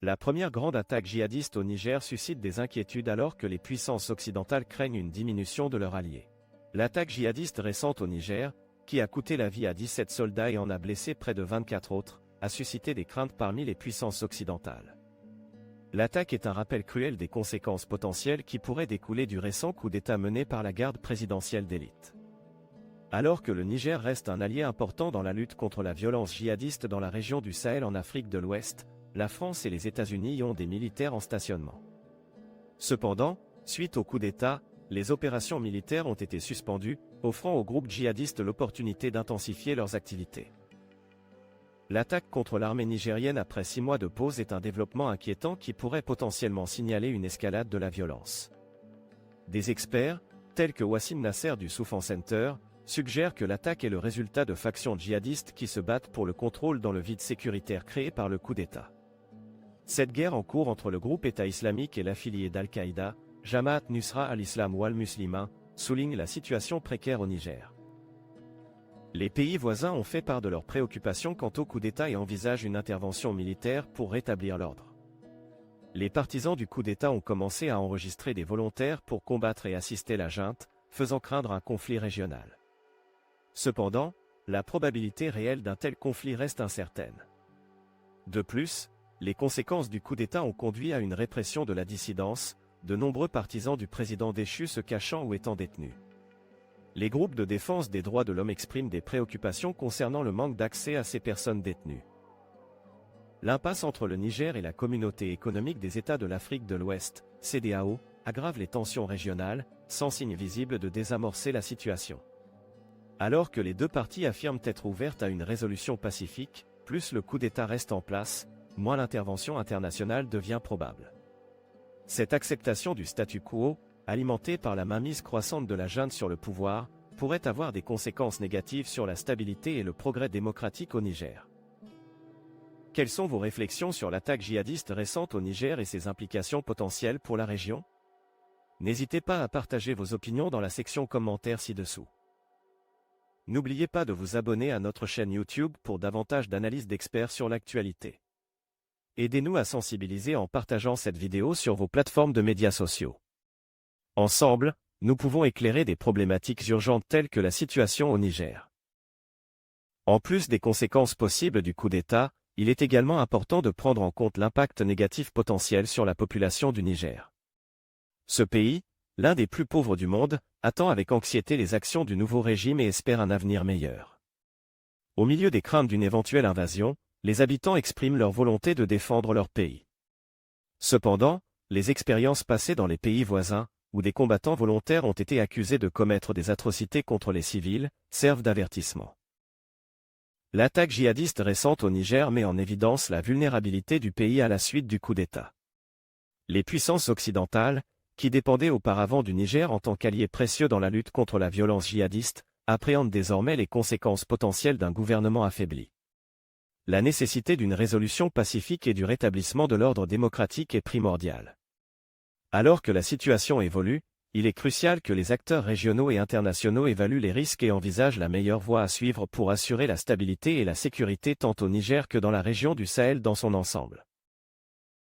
La première grande attaque djihadiste au Niger suscite des inquiétudes alors que les puissances occidentales craignent une diminution de leurs alliés. L'attaque djihadiste récente au Niger, qui a coûté la vie à 17 soldats et en a blessé près de 24 autres, a suscité des craintes parmi les puissances occidentales. L'attaque est un rappel cruel des conséquences potentielles qui pourraient découler du récent coup d'État mené par la garde présidentielle d'élite. Alors que le Niger reste un allié important dans la lutte contre la violence djihadiste dans la région du Sahel en Afrique de l'Ouest, la France et les États-Unis y ont des militaires en stationnement. Cependant, suite au coup d'État, les opérations militaires ont été suspendues, offrant aux groupes djihadistes l'opportunité d'intensifier leurs activités. L'attaque contre l'armée nigérienne après 6 mois de pause est un développement inquiétant qui pourrait potentiellement signaler une escalade de la violence. Des experts, tels que Wassim Nasser du Soufan Center, suggèrent que l'attaque est le résultat de factions djihadistes qui se battent pour le contrôle dans le vide sécuritaire créé par le coup d'État. Cette guerre en cours entre le groupe État islamique et l'affilié d'Al-Qaïda, Jamaat Nusra al-Islam wal-Muslimin, souligne la situation précaire au Niger. Les pays voisins ont fait part de leurs préoccupations quant au coup d'État et envisagent une intervention militaire pour rétablir l'ordre. Les partisans du coup d'État ont commencé à enregistrer des volontaires pour combattre et assister la junte, faisant craindre un conflit régional. Cependant, la probabilité réelle d'un tel conflit reste incertaine. De plus, les conséquences du coup d'État ont conduit à une répression de la dissidence, de nombreux partisans du président déchu se cachant ou étant détenus. Les groupes de défense des droits de l'homme expriment des préoccupations concernant le manque d'accès à ces personnes détenues. L'impasse entre le Niger et la Communauté économique des États de l'Afrique de l'Ouest, CEDEAO, aggrave les tensions régionales, sans signe visible de désamorcer la situation. Alors que les deux parties affirment être ouvertes à une résolution pacifique, plus le coup d'État reste en place, moins l'intervention internationale devient probable. Cette acceptation du statu quo, alimentée par la mainmise croissante de la junte sur le pouvoir, pourrait avoir des conséquences négatives sur la stabilité et le progrès démocratique au Niger. Quelles sont vos réflexions sur l'attaque djihadiste récente au Niger et ses implications potentielles pour la région? N'hésitez pas à partager vos opinions dans la section commentaires ci-dessous. N'oubliez pas de vous abonner à notre chaîne YouTube pour davantage d'analyses d'experts sur l'actualité. Aidez-nous à sensibiliser en partageant cette vidéo sur vos plateformes de médias sociaux. Ensemble, nous pouvons éclairer des problématiques urgentes telles que la situation au Niger. En plus des conséquences possibles du coup d'État, il est également important de prendre en compte l'impact négatif potentiel sur la population du Niger. Ce pays, l'un des plus pauvres du monde, attend avec anxiété les actions du nouveau régime et espère un avenir meilleur. Au milieu des craintes d'une éventuelle invasion, les habitants expriment leur volonté de défendre leur pays. Cependant, les expériences passées dans les pays voisins, où des combattants volontaires ont été accusés de commettre des atrocités contre les civils, servent d'avertissement. L'attaque djihadiste récente au Niger met en évidence la vulnérabilité du pays à la suite du coup d'État. Les puissances occidentales, qui dépendaient auparavant du Niger en tant qu'allié précieux dans la lutte contre la violence djihadiste, appréhendent désormais les conséquences potentielles d'un gouvernement affaibli. La nécessité d'une résolution pacifique et du rétablissement de l'ordre démocratique est primordiale. Alors que la situation évolue, il est crucial que les acteurs régionaux et internationaux évaluent les risques et envisagent la meilleure voie à suivre pour assurer la stabilité et la sécurité tant au Niger que dans la région du Sahel dans son ensemble.